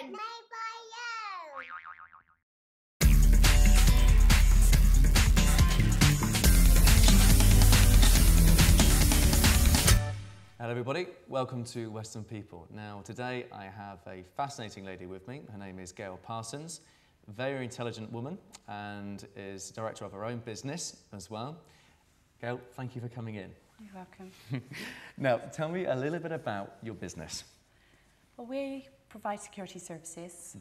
Made by you. Hello everybody, welcome to Weston People. Now today I have a fascinating lady with me. Her name is Gail Parsons, a very intelligent woman and is director of her own business as well. Gail, thank you for coming in. You're welcome. Now tell me a little bit about your business. Well, we provide security services.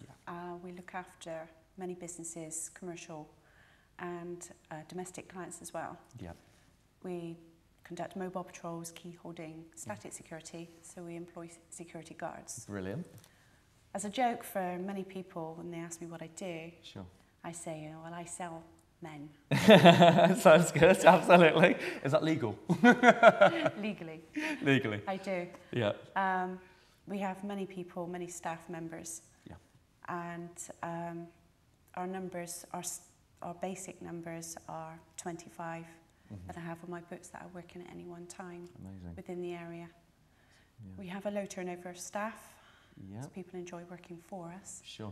We look after many businesses, commercial and domestic clients as well. Yeah. We conduct mobile patrols, key holding, static security, so we employ security guards. Brilliant. As a joke for many people, when they ask me what I do, Sure. I say, well, I sell men. Sounds good, absolutely. Is that legal? Legally. Legally. I do. Yeah. We have many people, many staff members. Yeah. And our numbers, our basic numbers are 25 that I have on my books that are working at any one time. Amazing. Within the area. Yeah. We have a low turnover of staff, Yeah. so people enjoy working for us. Sure.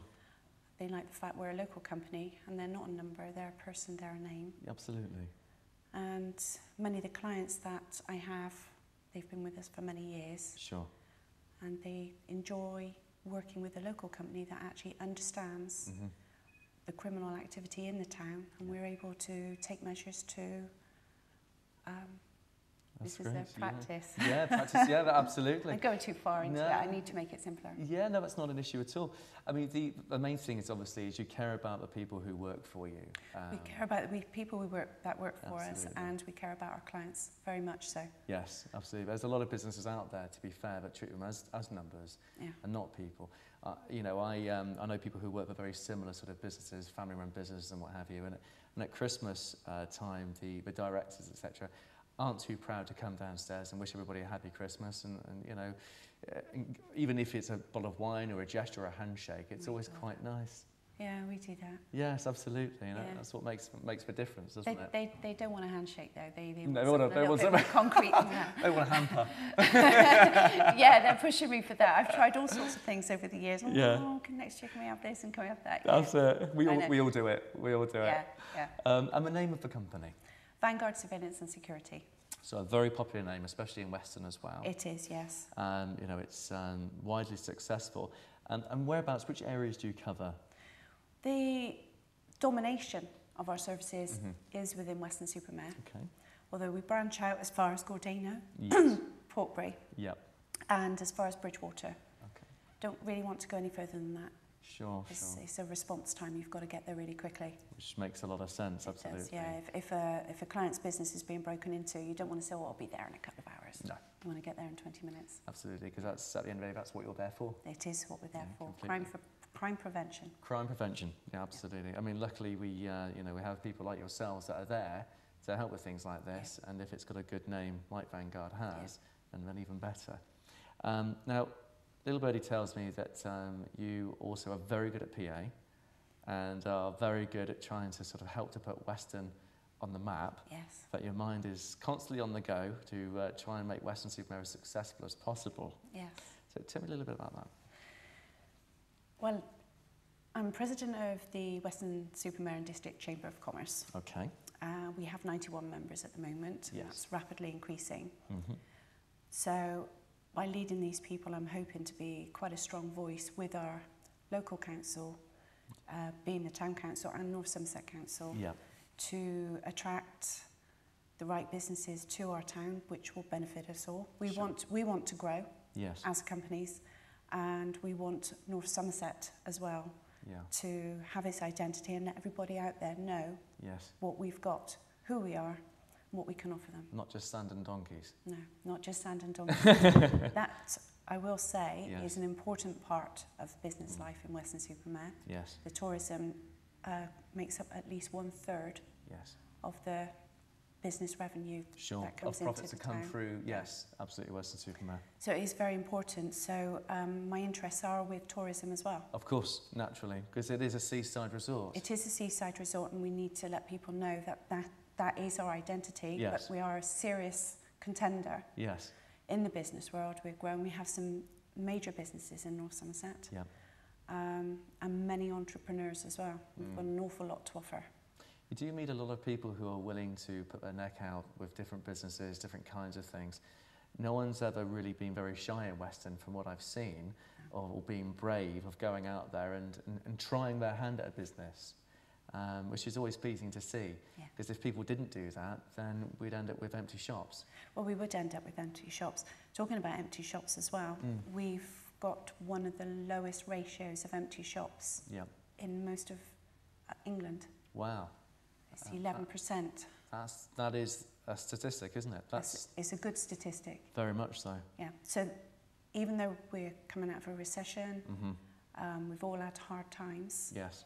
They like the fact we're a local company and they're not a number, they're a person, they're a name. Absolutely. And many of the clients that I have, they've been with us for many years. Sure. And they enjoy working with a local company that actually understands the criminal activity in the town, and we're able to take measures to That's this is their great, practice. Yeah, practice, yeah, absolutely. I'm going too far into that. I need to make it simpler. Yeah, no, that's not an issue at all. I mean, the main thing is obviously is you care about the people who work for you. We care about the people that work for us, Absolutely. and we care about our clients very much so. Yes, absolutely. There's a lot of businesses out there, to be fair, that treat them as numbers and not people. You know, I know people who work for very similar sort of businesses, family-run businesses and what have you. And at Christmas time, the directors, etc., aren't too proud to come downstairs and wish everybody a happy Christmas. And you know, even if it's a bottle of wine or a gesture or a handshake, it's always quite nice. Yeah, we do that. Yes, absolutely. You know, Yeah. that's what makes the difference, doesn't it? They don't want a handshake though. They No, want something a little bit more concrete than that. They want a hamper. Yeah, they're pushing me for that. I've tried all sorts of things over the years. Yeah. Oh, next year can we have this and can we have that? That's it. We I know. all do it. We all do Yeah, it. yeah. And the name of the company? Vanguard Surveillance and Security. So a very popular name, especially in Weston as well. It is, yes. You know, it's widely successful. And whereabouts, which areas do you cover? The domination of our services is within Weston-super-Mare. Okay. Although we branch out as far as Gordano, Yes. Portbury, Yep. and as far as Bridgewater. Okay. Don't really want to go any further than that. Sure, sure. It's a response time. You've got to get there really quickly. Which makes a lot of sense, It absolutely. does, yeah. If a client's business is being broken into, you don't want to say, oh, I'll be there in a couple of hours. No. You want to get there in 20 minutes. Absolutely, because that's at the end of the day, that's what you're there for. It is what we're there for. completely. Crime prevention. Crime prevention, yeah, absolutely. I mean, luckily we, you know, we have people like yourselves that are there to help with things like this, and if it's got a good name like Vanguard has, then even better. Now, little birdie tells me that you also are very good at PA and are very good at trying to sort of help to put Weston on the map. Yes. That your mind is constantly on the go to try and make Weston-super-Mare as successful as possible. Yes. So tell me a little bit about that. Well, I'm president of the Weston-super-Mare and District Chamber of Commerce. Okay. We have 91 members at the moment. Yes. And that's rapidly increasing. Mm-hmm. So by leading these people, I'm hoping to be quite a strong voice with our local council, being the Town Council and North Somerset Council, Yeah. to attract the right businesses to our town, which will benefit us all. We want to grow Yes. as companies, and we want North Somerset as well Yeah. to have its identity and let everybody out there know Yes. what we've got, who we are, and what we can offer them. Not just sand and donkeys. No, not just sand and donkeys. That, I will say, Yes. is an important part of business life in Weston-super-Mare. Yes. The tourism makes up at least 1/3 Yes. of the business revenue Sure. that comes Of profits into that the come town. through. Yes. Absolutely. Weston-super-Mare. So it is very important. So my interests are with tourism as well. Of course, naturally, because it is a seaside resort. It is a seaside resort, and we need to let people know that is our identity. Yes. But we are a serious contender Yes. in the business world. We've grown. We have some major businesses in North Somerset. Yeah. and many entrepreneurs as well. We've got an awful lot to offer. You do meet a lot of people who are willing to put their neck out with different businesses, different kinds of things. No one's ever really been very shy in Weston from what I've seen, or being brave of going out there and trying their hand at a business, which is always pleasing to see. Because if people didn't do that, then we'd end up with empty shops. Well, we would end up with empty shops. Talking about empty shops as well, we've got one of the lowest ratios of empty shops in most of England. Wow. It's 11%. That is a statistic, isn't it? It's a good statistic. Very much so. Yeah. So even though we're coming out of a recession, we've all had hard times. Yes.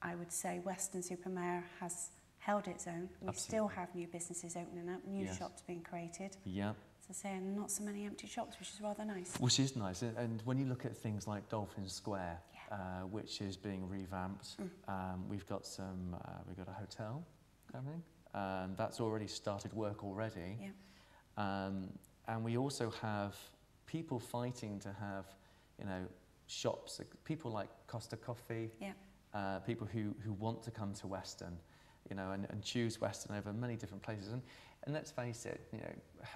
I would say Weston-super-Mare has held its own. We still have new businesses opening up, new shops being created. Yeah. As I say, and not so many empty shops, which is rather nice. Which is nice. And when you look at things like Dolphin Square, which is being revamped, we've got a hotel coming. That's already started work already. Yeah. And we also have people fighting to have, shops, people like Costa Coffee, people who want to come to Weston, and choose Weston over many different places. And let's face it,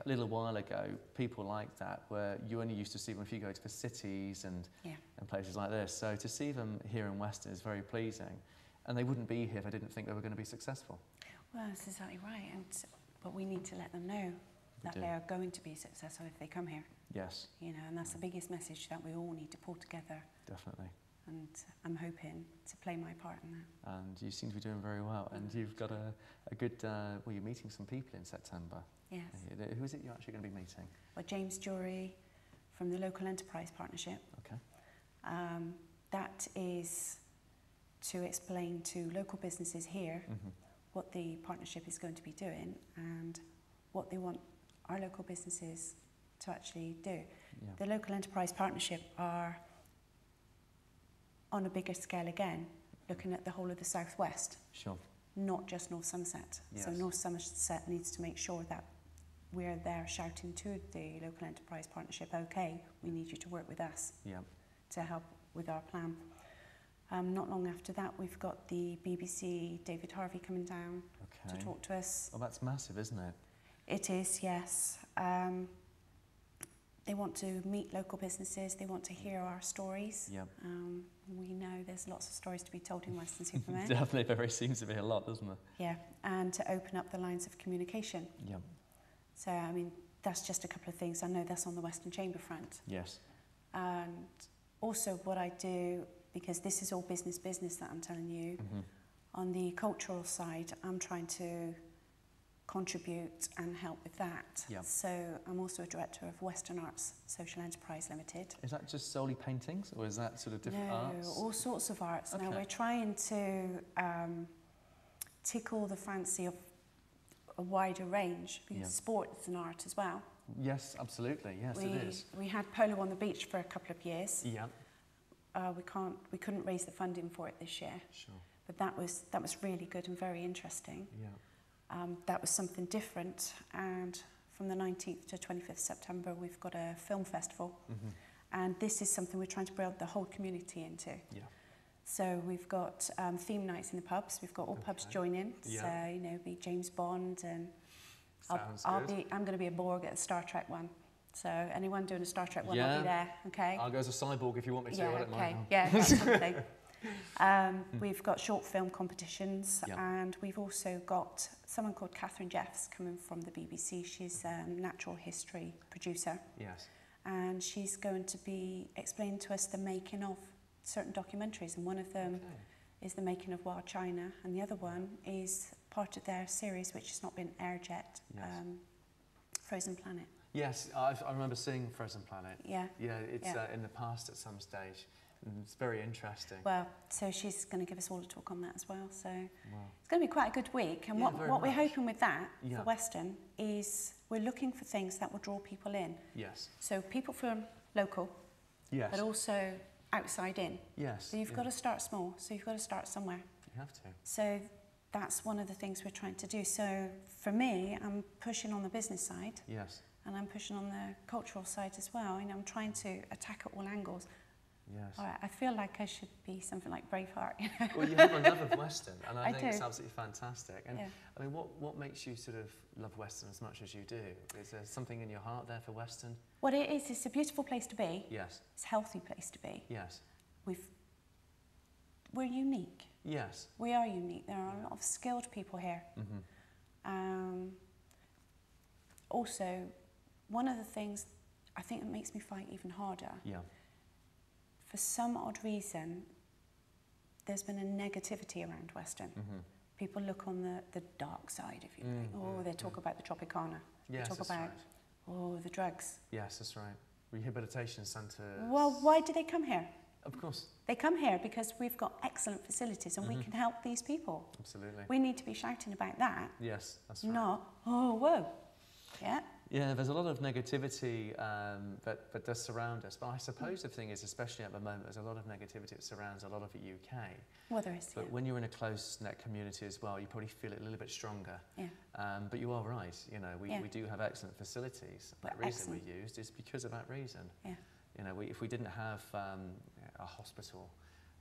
a little while ago, people like that, where you only used to see them if you go to the cities and places like this. So to see them here in Weston is very pleasing. And they wouldn't be here if I didn't think they were going to be successful. Well, that's exactly right. But we need to let them know that they are going to be successful if they come here. Yes. And that's the biggest message that we all need to pull together. Definitely. And I'm hoping to play my part in that. And you seem to be doing very well. And you've got a good, you're meeting some people in September. Yes. Who is it you're actually going to be meeting? Well, James Jury from the Local Enterprise Partnership. Okay. That is to explain to local businesses here what the partnership is going to be doing and what they want our local businesses to actually do. Yeah. The Local Enterprise Partnership are on a bigger scale again, looking at the whole of the Southwest. Sure. Not just North Somerset. Yes. So North Somerset needs to make sure that we're there shouting to the Local Enterprise Partnership, okay, we need you to work with us to help with our plan. Not long after that, we've got the BBC David Harvey coming down to talk to us. Oh, that's massive, isn't it? It is, yes. They want to meet local businesses. They want to hear our stories. Yep. We know there's lots of stories to be told in Weston-super-Mare. Definitely, there seems to be a lot, doesn't there? Yeah, and to open up the lines of communication. Yep. So, I mean, that's just a couple of things. I know that's on the Western Chamber front. Yes. And also what I do, because this is all business that I'm telling you, on the cultural side, I'm trying to contribute and help with that. Yep. So I'm also a director of Western Arts Social Enterprise Limited. Is that just solely paintings, or is that sort of different arts? No, all sorts of arts. Okay. Now we're trying to tickle the fancy of a wider range, because sport is an art as well. Yes, absolutely. Yes, it is. We had polo on the beach for a couple of years. Yeah. We couldn't raise the funding for it this year. Sure. But that was really good and very interesting. Yeah. That was something different, and from the 19th to 25th September we've got a film festival, and this is something we're trying to build the whole community into. Yeah. So we've got theme nights in the pubs. We've got all pubs joining. Yeah. So be James Bond, and I'm going to be a Borg at the Star Trek one. So anyone doing a Star Trek one, I'll be there. Okay. I'll go as a cyborg if you want me to. I don't mind. Yeah, that's something. We've got short film competitions, and we've also got someone called Catherine Jeffs coming from the BBC. She's a natural history producer. Yes. And she's going to be explaining to us the making of certain documentaries, and one of them is the making of Wild China, and the other one is part of their series which has not been aired yet, Frozen Planet. Yes, I remember seeing Frozen Planet. Yeah. Yeah, it's in the past at some stage. It's very interesting. Well, so she's going to give us all a talk on that as well. So it's going to be quite a good week. And what we're hoping with that for Weston is we're looking for things that will draw people in. Yes. So people from local, but also outside in. Yes. So you've got to start small. So you've got to start somewhere. You have to. So that's one of the things we're trying to do. So for me, I'm pushing on the business side. Yes. And I'm pushing on the cultural side as well. I'm trying to attack at all angles. Yes. All right, I feel like I should be something like Braveheart. You know? Well, you have a love of Weston, and I think do. it's absolutely fantastic. And Yeah. I mean, what makes you sort of love Weston as much as you do? Is there something in your heart there for Weston? What it is, it's a beautiful place to be. Yes. It's a healthy place to be. Yes. We're unique. Yes. We are unique. There are a lot of skilled people here. Also, one of the things I think that makes me fight even harder, for some odd reason, there's been a negativity around Weston. People look on the dark side, if you like. Oh, they talk about the Tropicana. Yes, they talk about, oh, the drugs. Yes, that's right. Rehabilitation centres. Well, why do they come here? Of course. They come here because we've got excellent facilities and we can help these people. Absolutely. We need to be shouting about that. Yes, that's right. Not, oh, whoa. Yeah. Yeah, there's a lot of negativity that does surround us. But I suppose the thing is, especially at the moment, there's a lot of negativity that surrounds a lot of the UK. Well, there is, But when you're in a close-knit community as well, you probably feel it a little bit stronger. Yeah. But you are right. You know, we do have excellent facilities. Well, The reason we used is because of that reason. Yeah. You know, if we didn't have a hospital,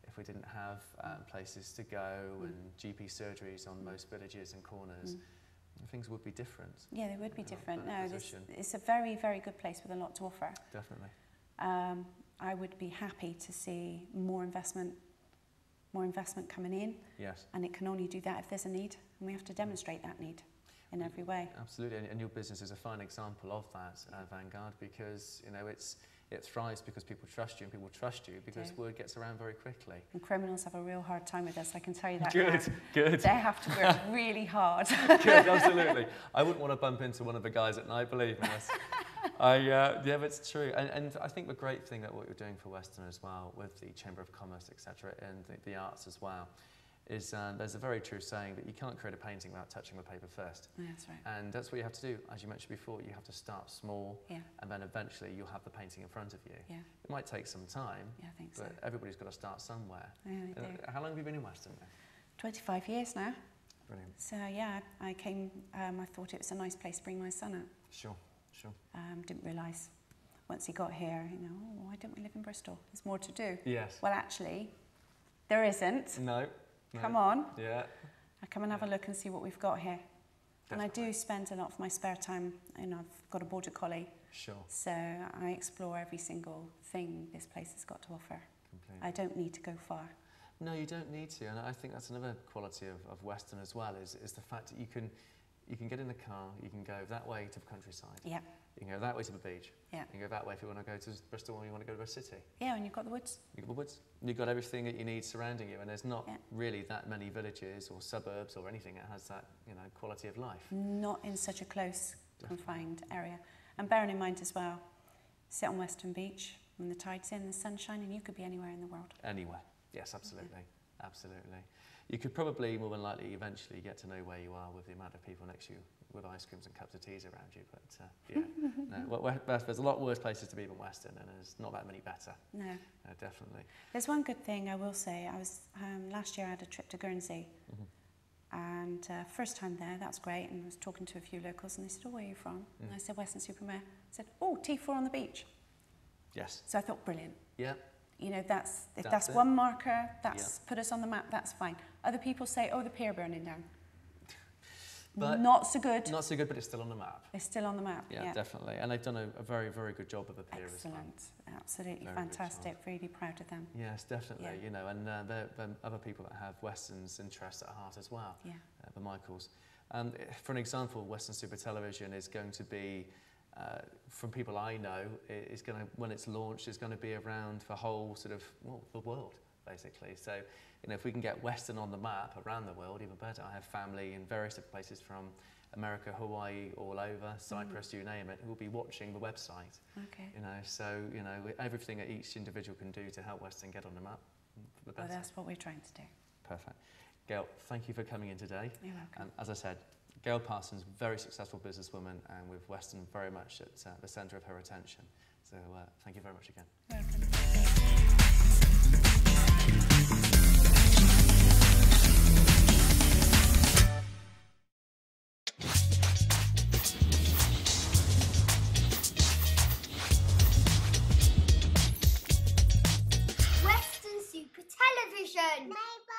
if we didn't have places to go and GP surgeries on most villages and corners, things would be different. Yeah, they would be different. No, position. it's a very, very good place with a lot to offer. Definitely. I would be happy to see more investment coming in. Yes. And it can only do that if there's a need, and we have to demonstrate that need in every way. Absolutely, and your business is a fine example of that, Vanguard, because you know it thrives because people trust you, and people trust you because word gets around very quickly. And criminals have a real hard time with us, I can tell you that. Good, now. good. They have to work really hard. Good, absolutely. I wouldn't want to bump into one of the guys at night, believe me. Yeah, but it's true. And I think the great thing that what you're doing for Weston as well, with the Chamber of Commerce, etc., and the arts as well, is there's a very true saying that you can't create a painting without touching the paper first. Yeah, that's right. And that's what you have to do. As you mentioned before, you have to start small, and then eventually you'll have the painting in front of you. Yeah. It might take some time, Yeah, I think but so. everybody's got to start somewhere. Yeah, they do. How long have you been in Weston now? 25 years now. Brilliant. So yeah, I came, I thought it was a nice place to bring my son at. Sure, sure. Didn't realise once he got here, you know, oh, why don't we live in Bristol? There's more to do. Yes. Well, actually, there isn't. No. Come on. Yeah. I come and have a look and see what we've got here. Definitely. And I do spend a lot of my spare time, you know, I've got a border collie. Sure. So I explore every single thing this place has got to offer. Completely. I don't need to go far. No, you don't need to, and I think that's another quality of Weston as well, is the fact that you can get in the car, you can go that way to the countryside. Yeah. You can go that way to the beach. Yeah. You can go that way if you want to go to Bristol or you want to go to a city. Yeah, and you've got the woods. You've got the woods. You've got everything that you need surrounding you, and there's not really that many villages or suburbs or anything that has that, you know, quality of life. Not in such a close, confined area. And bearing in mind as well, sit on Weston Beach, when the tide's in, the sun's shining, you could be anywhere in the world. Anywhere. Yes, absolutely. Absolutely. You could probably, more than likely, eventually get to know where you are with the amount of people next to you with ice creams and cups of teas around you. But yeah, no, there's a lot worse places to be than Weston, and there's not that many better. No. Definitely. There's one good thing I will say. I was last year I had a trip to Guernsey, and first time there, that was great. And I was talking to a few locals, and they said, "Oh, where are you from?" And I said, "Weston-super-Mare." I said, "Oh, T4 on the beach." Yes. So I thought, brilliant. Yeah. You know, if that's it. one marker, that's put us on the map, that's fine. Other people say, oh, the pier burning down. But not so good. Not so good, but it's still on the map. It's still on the map, yeah. Definitely. And they've done a very, very good job of the pier as well. Excellent. Absolutely very fantastic. Really proud of them. Yes, definitely. Yeah. You know, and there are other people that have Weston's interests at heart as well. Yeah. The Michaels. For an example, Weston Super Television is going to be, from people I know, is going to, when it's launched, is going to be around the whole sort of, well, the world, basically. So, you know, if we can get Weston on the map around the world, even better. I have family in various different places from America, Hawaii, all over, Cyprus, you name it, who will be watching the website. Okay. You know, so, you know, everything that each individual can do to help Weston get on the map, the better. Well, that's what we're trying to do. Perfect. Gail, thank you for coming in today. You're welcome. As I said, Gail Parsons, very successful businesswoman, and with Weston very much at the centre of her attention. So thank you very much again. Welcome. Nation. Bye bye.